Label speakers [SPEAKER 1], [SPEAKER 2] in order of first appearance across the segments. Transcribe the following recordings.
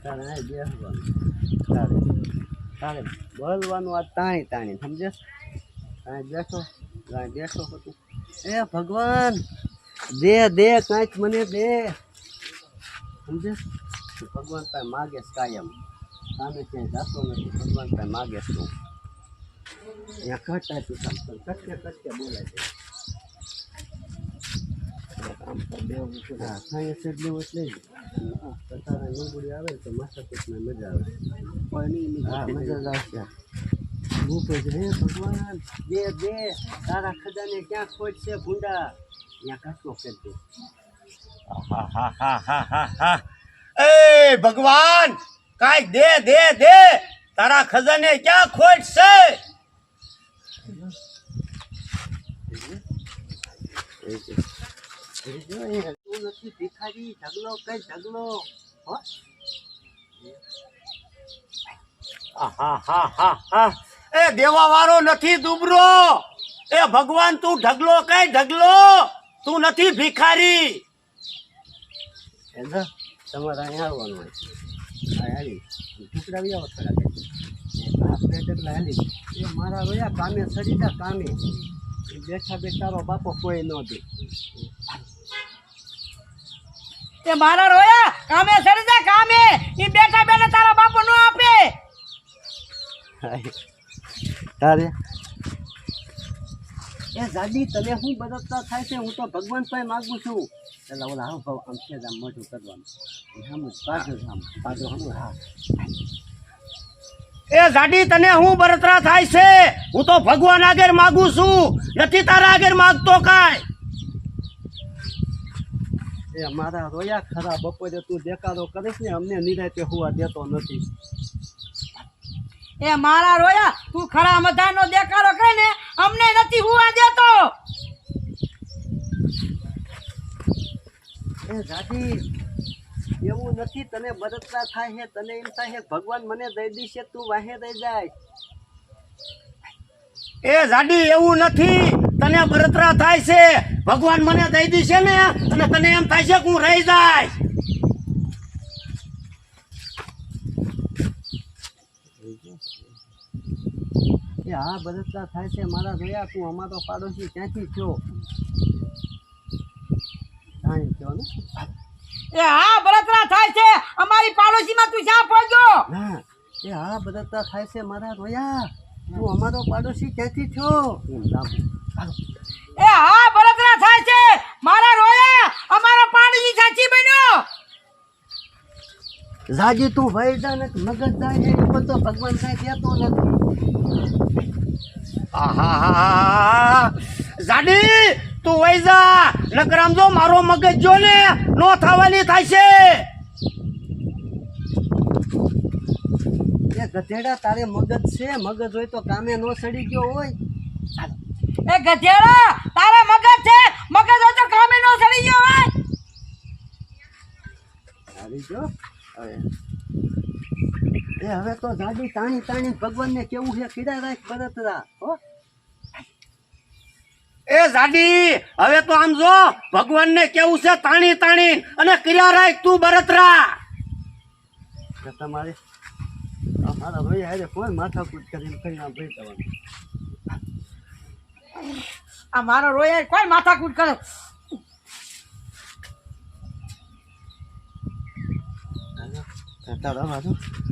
[SPEAKER 1] તારે અહીં બેસવાનું તારે તારે બોલવાનું આ તાણી તાણી સમજે અહીં બેઠો હતું એ ભગવાન દે દે કાંઈક મને દે સમજે ભગવાન પાસે માગે કાયમ સામે ક્યાંય જાતો નથી ભગવાન પાસે માગે તું અહીંયા કટાય તું કટકે બોલાય છે આમ તો બેવું છે હા સાયન્સ જ લેવું એટલે તારા નીંબુડી આવે તો માથાકૂટમાં મજા આવે કોઈ નહીં હા મજા જ આવશે ભૂપે છે હે ભગવાન દે દે તારા ખજાને ક્યાં ખોટ છે ભૂંડા ત્યાં કાચો કરી દે
[SPEAKER 2] એ ભગવાન કાંઈક દે દે દે તારા ખજાને ક્યાં ખોટ છે
[SPEAKER 1] તું નથી ભિખારી ઢગલો કઈ ઢગલો હો
[SPEAKER 2] એ દેવા વાળો નથી દુબરો એ ભગવાન તું ઢગલો કઈ ઢગલો તું નથી ભિખારી
[SPEAKER 1] એના તમારે અહીંયા આવવાનું હોય હા હાલી ટુકડા આવો થોડા આપણે ઢગલા હાલી એ મારા રોયા કામે સડી જા કામે બેઠા બેઠારો બાપો કોઈ ન દે
[SPEAKER 3] તે મારા રોયા કામે સડી જા કામે ઈ બેઠા બેઠા તારા બાપો નો આપે
[SPEAKER 1] તારે એ જાડી તને શું બદલતા થાય છે હું તો ભગવાન પાસે માગું છું એટલે ઓલા હાવ ભાવ આમ છે આમ મોઢું કરવાનું પાછો હા
[SPEAKER 2] એ જાડી તને હું બળતરા થાય છે હું તો ભગવાન આગળ માગું છું નથી તારા આગળ માગતો કાંઈ
[SPEAKER 1] એ મારા રોયા ખરા બપોરે તું દેખાડો કરીશ ને અમને નિરાતે હોવા દેતો નથી
[SPEAKER 3] એ મારા રોયા તું ખરા મજાનો દેખાડો કરે ને અમને નથી હુવા દેતો
[SPEAKER 1] એ જાડી એવું નથી તને બળતરા થાય છે તને એમ થાય છે ભગવાન મને દઈ દેશે તું વાહે રહી જાય
[SPEAKER 2] એ જાડી એવું નથી તને બળતરા થાય છે ભગવાન મને દઈ દેશે ને અને તને એમ થાય છે કે હું રહી જાય
[SPEAKER 1] એ હા બળતરા થાય છે મારા જોયા તું અમારો પાડોશી ક્યાંથી થયો કાંઈ થયો ને
[SPEAKER 3] એ હા બળતરા થાય છે અમારી પાડોશીમાં તું ક્યાં પહોંચ્યો
[SPEAKER 1] ના એ હા બળતરા થાય છે મારા રોયા તું અમારો પાડોશી ક્યાંથી થયો એમ લાંબુ
[SPEAKER 3] એ હા બળતરા થાય છે મારા રોયા અમારો પાડોશી સાચી બન્યો
[SPEAKER 1] જાજી તું ભાઈ જા ને મગજ જાય છે એ તો ભગવાન કાંઈ કહેતો નથી
[SPEAKER 2] આહા જાડી તું વઈ જા નકર આમ જો મારો મગજ જો ને નો થવાની થાય છે
[SPEAKER 1] એ ગધેડા તારે મગજ છે મગજ હોય તો કામે નો સડી ગયો હોય
[SPEAKER 3] એ ગધેડા તારા મગજ છે મગજ હોય તો કામે નો સડી ગયો હોય
[SPEAKER 1] આવી જો હવે તો જાડી તાણી તાણી ભગવાનને કેવું છે કીડા રાખ બળતરા હો
[SPEAKER 2] એ જાડી હવે તો આમ જો ભગવાનને કેવું છે તાણી તાણી અને કર્યા રાખ તું બળતરા
[SPEAKER 1] તમારે મારા ભાઈ હારે કોઈ માથાકૂટ કરીને કરીને આમ ભાઈ જવાનું
[SPEAKER 3] આ મારો રોયા કોઈ માથાકૂટ કરે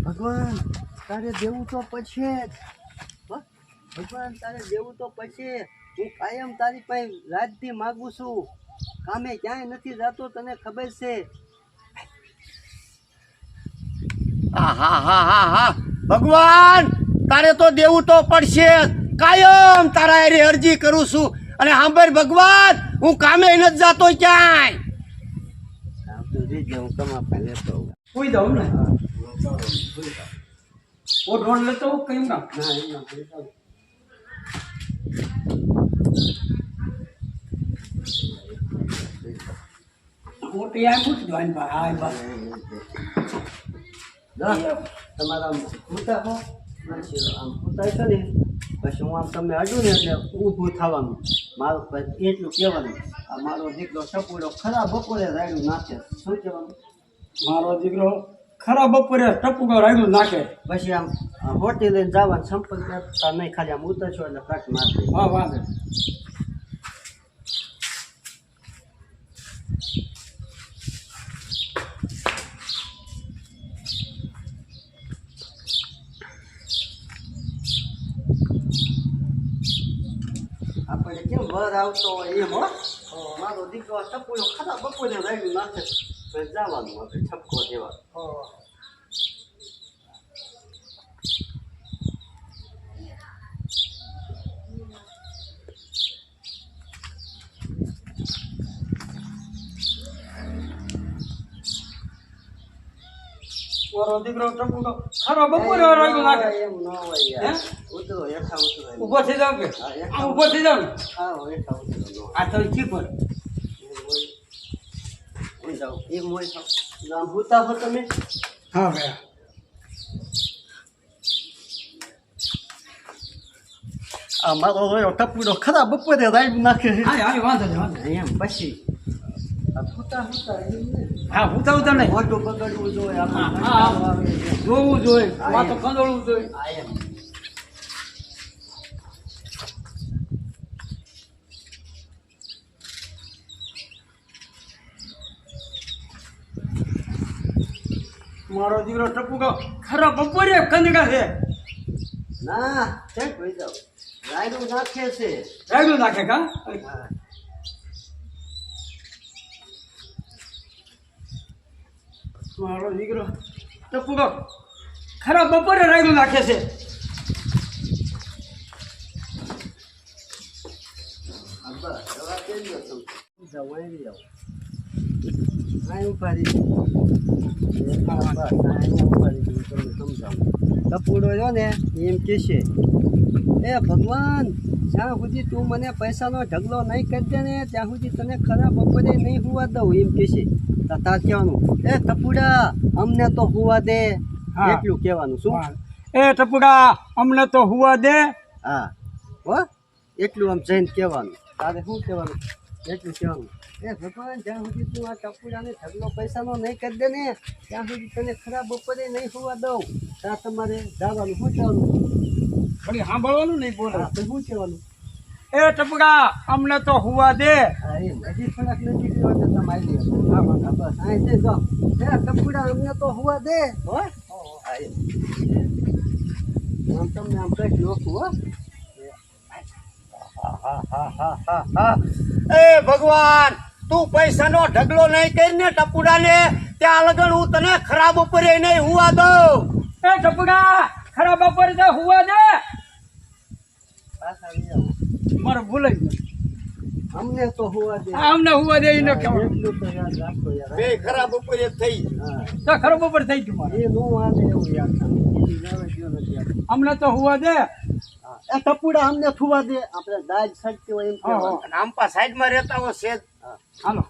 [SPEAKER 1] ભગવાન તારે દેવું તો પછી જ ભગવાન તારે દેવું તો પછી હું કાયમ તારી પાસે રાજથી માગું છું કામે ક્યાંય નથી જતો તને ખબર છે
[SPEAKER 2] હા ભગવાન તારે તો દેવું તો પડશે કાયમ તારા હારે અરજી કરું છું અને સાંભળ ભગવાન હું કામે નથી જાતો ક્યાંય
[SPEAKER 1] હું કમા પાસે લેતો
[SPEAKER 4] કોઈ દઉં ને ઓ ડ્રોન લેતો હું કયું ના હું તૈયાર પૂછ દો ભાઈ બસ
[SPEAKER 1] તમારા પૂતા હો આમ પૂતાય છે ને પછી હું આમ તમને અડું ને એટલે ઊભું થવાનું મારું એટલું કહેવાનું આ મારો દીકરો સપોડો ખરા બપોરે રાયડું નાખે શું કહેવાનું
[SPEAKER 4] મારો દીકરો ખરા બપોરે ટપુકા રાયડું નાખે.
[SPEAKER 1] પછી આમ હોટી લઈને જવાનું સંપર્ક કરતા નહીં, ખાલી આમ ઉતરશો એટલે કટ મારશે.
[SPEAKER 4] હા વાંધો.
[SPEAKER 1] આપણે કેમ વર આવતો હોય એમ હો. મારો દીકરો ટપુડો ખરા બપોરે રાયડું નાખે તો જવાનું આપણે ઠપકો દેવા.
[SPEAKER 4] મારો દીકરો ટપુકા ખરા બપોરે રાયડું નાખે.
[SPEAKER 1] એમ ન હોય યાર. ઉતરો હેઠા ઉતરો.
[SPEAKER 4] ઊભો થઈ જાવ કે આ ઊભો થઈ જાવ ને.
[SPEAKER 1] હા હેઠા ઉતરો.
[SPEAKER 4] આ તો ઠીક હોય.
[SPEAKER 1] એક મોય આમ હુતા હો તમે.
[SPEAKER 4] હા ભાઈ.
[SPEAKER 1] આ મારો હોય ટપુડો ખરા બપોરે રાયડું નાખે છે.
[SPEAKER 4] હા હા વાંધો નહીં વાંધો નહીં.
[SPEAKER 1] એમ પછી આ હુતા હુતા એમ નહીં.
[SPEAKER 4] હા ઉતા ઉતા નહીં.
[SPEAKER 1] મોટું બગડવું જોઈએ
[SPEAKER 4] હા,
[SPEAKER 1] આપણે.
[SPEAKER 4] હા.
[SPEAKER 1] આવે છે.
[SPEAKER 4] જોવું જોઈએ માથું કંદોળવું જોઈએ.
[SPEAKER 1] આ એમ.
[SPEAKER 4] મારો દીકરો ટપુકા ખરા બપોરે કંદકા છે.
[SPEAKER 1] ના ચેક હોઈ જાવ. રાયડું નાખે છે.
[SPEAKER 4] રાયડું નાખે કા.
[SPEAKER 1] હા.
[SPEAKER 4] મારો દીકરો ટપુકા ખરા બપોરે રાયડું નાખે છે.
[SPEAKER 1] આ બસ દવા કેમ દો તમે. જાઓ આવી જાઓ. આ ઉપાડી દો. હા બસ આ ઉપાડી દો તમને સમજાવું. ટપુડો જો ને એમ કહેશે, એ ભગવાન જ્યાં સુધી તું મને પૈસાનો ઢગલો નહીં કરી દે ને ત્યાં સુધી તને ખરા બપોરે નહીં હોવા દઉં એમ કહેશે. તાર કહેવાનું, એ ટપુડા અમને તો હોવા દે.
[SPEAKER 4] હા.
[SPEAKER 1] એટલું કહેવાનું. શું?
[SPEAKER 4] એ ટપુડા અમને તો હુવા દે.
[SPEAKER 1] હા હો એટલું આમ જઈને કહેવાનું. તારે શું કહેવાનું? એટલું કહેવાનું, એ ભગવાન જ્યાં સુધી તું આ ટપુડાને ઢગલો પૈસાનો નહીં કરી દે ને ત્યાં સુધી તને ખરા બપોરે નહીં હોવા દઉં. ત્યાં તમારે જવાનું. શું કહેવાનું?
[SPEAKER 4] વળી સાંભળવાનું નહીં બોલે.
[SPEAKER 1] હા તો શું કહેવાનું?
[SPEAKER 4] એ ટપુડા અમને તો હુવા દે.
[SPEAKER 1] હા એમ હજી થોડાક નજીક રહ્યો એટલે તમે આવી જાઓ. હા બસ અહીં જઈ જાઓ. એ ટપુડા અમને તો હોવા દે. હો હા એમ આમ તમને આમ કંઈક નોખું હો.
[SPEAKER 2] એ ભગવાન તું પૈસાનો ઢગલો નહીં કરીને ટપુડાને ત્યાં લગન હું તને ખરાબ ઉપર નહીં હુવા દઉં.
[SPEAKER 4] એ ટપુડા ખરા બપોરે તો હુવા દે.
[SPEAKER 1] પાછા આવી જાઓ.
[SPEAKER 4] મારે ભૂલાઈ ગયું.
[SPEAKER 1] અમને તો હોવા દે.
[SPEAKER 4] આ અમને હુવા દે એ ન કહેવાનું.
[SPEAKER 1] એટલું તો યાદ રાખો યાર.
[SPEAKER 2] બે ખરાબ ઉપર થઈ.
[SPEAKER 1] હા
[SPEAKER 4] તો ખરો બપોર થઈ ગયું મારે.
[SPEAKER 1] એ નો આવે એવું યાદ રાખો. બીજી જાવે ગયો નથી આપણે.
[SPEAKER 4] અમને તો હુવા દે.
[SPEAKER 1] હા. એ ટપુડા અમને થુવા દે. આપણે દાજ છટકી હોય એમ કહેવાનું.
[SPEAKER 2] અને આંપા સાઈડમાં રહેતા હો છે.
[SPEAKER 4] હાલો.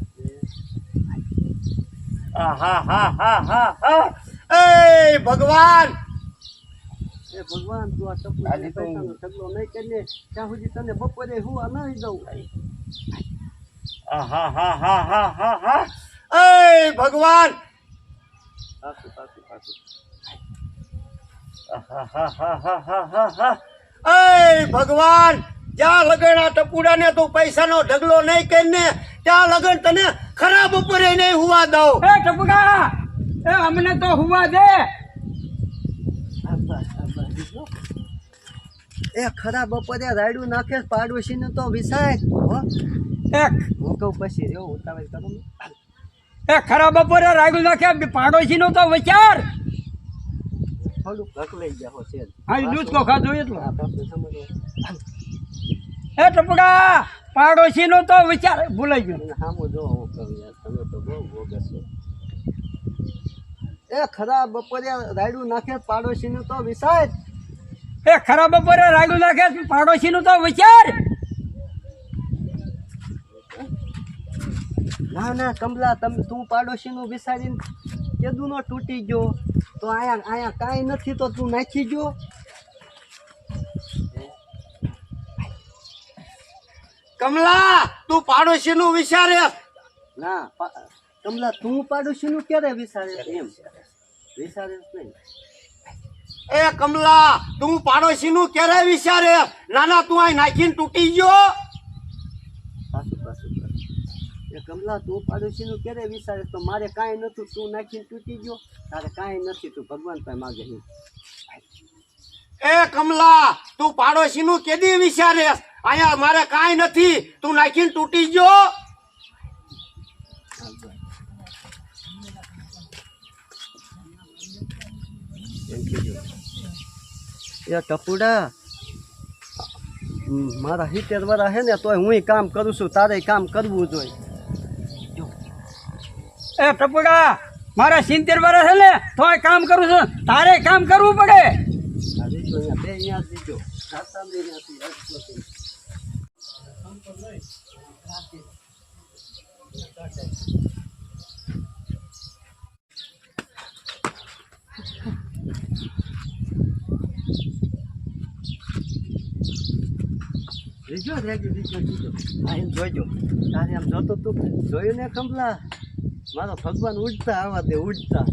[SPEAKER 2] એ ભગવાન
[SPEAKER 1] એ ભગવાન તું આ ટપુડાને પૈસાનો ઢગલો નહીં કરીને ત્યાં સુધી તને બપોરે હુવા નહીં દઉં.
[SPEAKER 2] એ ભગવાન
[SPEAKER 1] પાછું પાછું પાછું.
[SPEAKER 2] એ ભગવાન જ્યાં લગન આ ટપુડાને તું પૈસાનો ઢગલો નહીં કરીને ત્યાં લગન તને ખરાબ ઉપર નહીં હુવા દઉં.
[SPEAKER 4] એ ટપુડા એ અમને તો હુવા દે.
[SPEAKER 1] એ ખરા બપોરે રાયડું નાખે પાડોશીને તો વિસાય હો.
[SPEAKER 4] એક
[SPEAKER 1] હું કહું પછી રહ્યો ઉતાવળ કરો ને.
[SPEAKER 4] એ ખરા બપોરે રાયડું નાખે પાડોશી નો તો વિચાર.
[SPEAKER 1] થોડુંક ઘકલાઈ ગયા હો છે.
[SPEAKER 4] હા દૂધ કો ખાધું એટલું.
[SPEAKER 1] આ પાછું સમજો.
[SPEAKER 4] એ ટપુડા પાડોશી નો તો વિચાર. ભૂલાઈ ગયું.
[SPEAKER 1] અને સામું જો હું કહું યાર તમે તો બહુ બોગસ છો. એ ખરા બપોરે રાયડું નાખે પાડોશીનું તો વિસાય.
[SPEAKER 4] એ ખરા બપોરે રાયડું નાખે પાડોશી નું તો વિચાર.
[SPEAKER 1] ના ના કમલા તું પાડોશીનું વિચારીને કેદુનો તૂટી ગયો તો અહીંયા કાંઈ નથી તો તું નાખી ગયો.
[SPEAKER 2] કમલા તું પાડોશી નું વિચારે.
[SPEAKER 1] ના કમલા તું પાડોશીનું ક્યારે વિચારે એમ વિચારે જ નહીં.
[SPEAKER 2] એ કમલા તું પાડોશીનું ક્યારે વિચારે નાના તું અહીં નાખીને તૂટી ગયો
[SPEAKER 1] પાછું એ કમલા તું પાડોશીનું ક્યારે વિચારે તો મારે કાંઈ નતું તું નાખીને તૂટી ગયો તારે કાંઈ નથી તું ભગવાન પાસે માગે છે.
[SPEAKER 2] એ કમલા તું પાડોશીનું કેદી વિચારે અહીંયા મારે કાંઈ નથી તું નાખીને તૂટી ગયો
[SPEAKER 1] એમ કીધું. એ ટપુડા મારા 70 વર્ષ છે ને તોય હું કામ કરું છું તારે કામ કરવું જોઈએ.
[SPEAKER 4] એ ટપુડા મારા 70 વર્ષ છે ને તોય કામ કરું છું તારે કામ કરવું પડે.
[SPEAKER 1] આ દીજો અહીંયા બે અહીંયા દીજો ખાતા નહીં નથી રીજો હા એમ જોઈજો તારે આમ જોતો તું જોયું ને કમલા મારો ભગવાન ઉડતા આવા દે ઉડતા.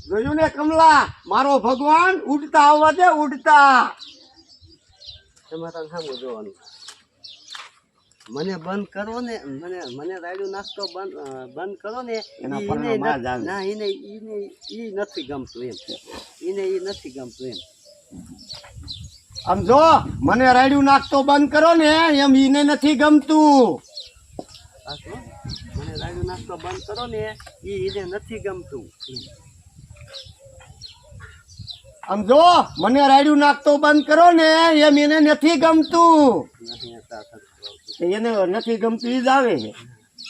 [SPEAKER 2] જોયું ને કમલા મારો ભગવાન ઉડતા આવવા દે ઉડતા
[SPEAKER 1] તમારા સામું જોવાનું. મને બંધ કરો ને મને રાયડું નાસ્તો બંધ કરો ને
[SPEAKER 2] એના પરના માં જ આવે.
[SPEAKER 1] ના એને ઈ નથી ગમતું એમ એને ઈ નથી ગમતું એમ.
[SPEAKER 2] આમ જો મને રાયડું નાખતો બંધ કરો ને એમ ઈને નથી ગમતું
[SPEAKER 1] પાછું મને રાયડું નાસ્તો બંધ કરો ને એને નથી ગમતું.
[SPEAKER 2] આમ જો મને રાયડું નાખતો બંધ કરો ને એમ એને નથી ગમતું
[SPEAKER 1] નહીં હતા થતું.
[SPEAKER 2] એને નથી ગમતું ઈ જ આવે છે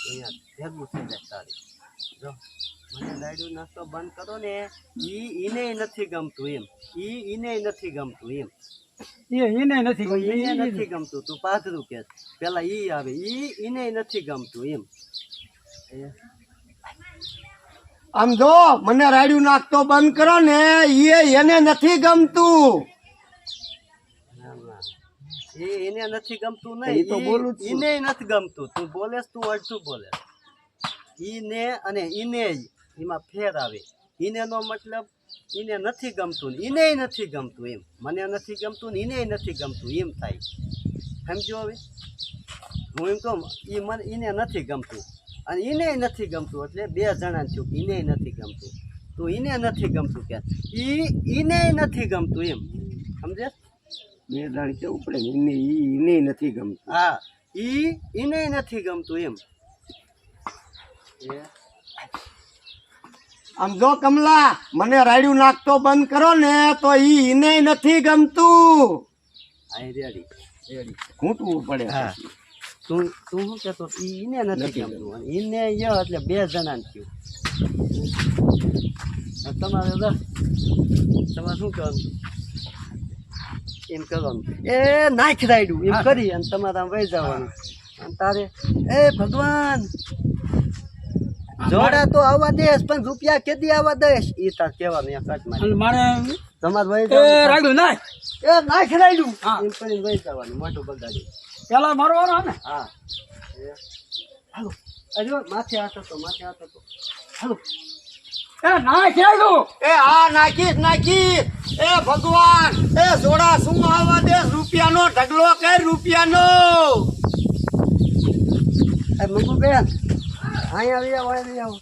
[SPEAKER 1] અહીંયા ભેગું થઈ જાય તારે. જો મને રાયડું નાસ્તો બંધ કરો ને ઈને નથી ગમતું એમ ઈને નથી ગમતું એમ
[SPEAKER 4] એને નથી
[SPEAKER 1] તો ઈને
[SPEAKER 4] ગમતું.
[SPEAKER 1] નથી ગમતું તું પાથરું કે પેલા ઈ આવે ઈને નથી ગમતું એમ.
[SPEAKER 2] આમ જો મને રાયડું નાખતો બંધ કરો ને એને નથી ગમતું
[SPEAKER 1] એને નથી ગમતું
[SPEAKER 2] એ તો બોલું જ
[SPEAKER 1] નહીં
[SPEAKER 2] છું.
[SPEAKER 1] ઈને નથી ગમતું તું બોલેસ તું અડધું બોલે ઈને અને ઈને એમાં ફેર આવે ઈને નો મતલબ ઈને નથી ગમતું ને ઈને નથી ગમતું એમ મને નથી ગમતું ને ઈને નથી ગમતું એમ થાય સમજો હવે હું એમ કહું મને ઈને નથી ગમતું અને ઈને નથી ગમતું એટલે બે જણા થયું ઈને નથી ગમતું તું ઈને નથી ગમતું કે ઈને નથી ગમતું એમ સમજે.
[SPEAKER 2] બે દાડી કેવું પડે ઈને નથી ગમતું
[SPEAKER 1] હા ઈને નથી ગમતું એમ.
[SPEAKER 2] આમ જો કમલા મને રાયડું નાખતો બંધ કરો ને તો ઈને નથી ગમતું
[SPEAKER 1] આ રેડી
[SPEAKER 2] ઘૂંટવું પડે
[SPEAKER 1] હા તું શું કહેતો ઈને નથી ગમતું અને ઈને યો એટલે બે જણા થયું. તમારે તમારે શું કરવાનું એમ કરવાનું એ નાખ રાયડું એમ કરી અને તમારે આમ વહી જવાનું અને તારે એ ભગવાન જોડા તો આવવા દેશ પણ રૂપિયા કેદી આવવા દેશ એ તાર કહેવાનું એમ કટ
[SPEAKER 4] અને મારે
[SPEAKER 1] તમારે વહી
[SPEAKER 4] એ
[SPEAKER 1] જવાનું
[SPEAKER 4] રાયડું નાખ
[SPEAKER 1] એ નાખ રાયડું
[SPEAKER 4] હા.
[SPEAKER 1] એમ કરીને વહી જવાનું મોટું બગાડી.
[SPEAKER 4] પેલા મારવાનો ને
[SPEAKER 1] હા હાલો અરે માથે હાથ હતો હાલો
[SPEAKER 4] એ નાખ રાયડું.
[SPEAKER 2] એ હા નાખીશ નાખીશ એ ભગવાન એ જોડા શું આવવા દે રૂપિયાનો ઢગલો કર રૂપિયાનો
[SPEAKER 1] એ મુકુ બેન અહીંયા આવી આવો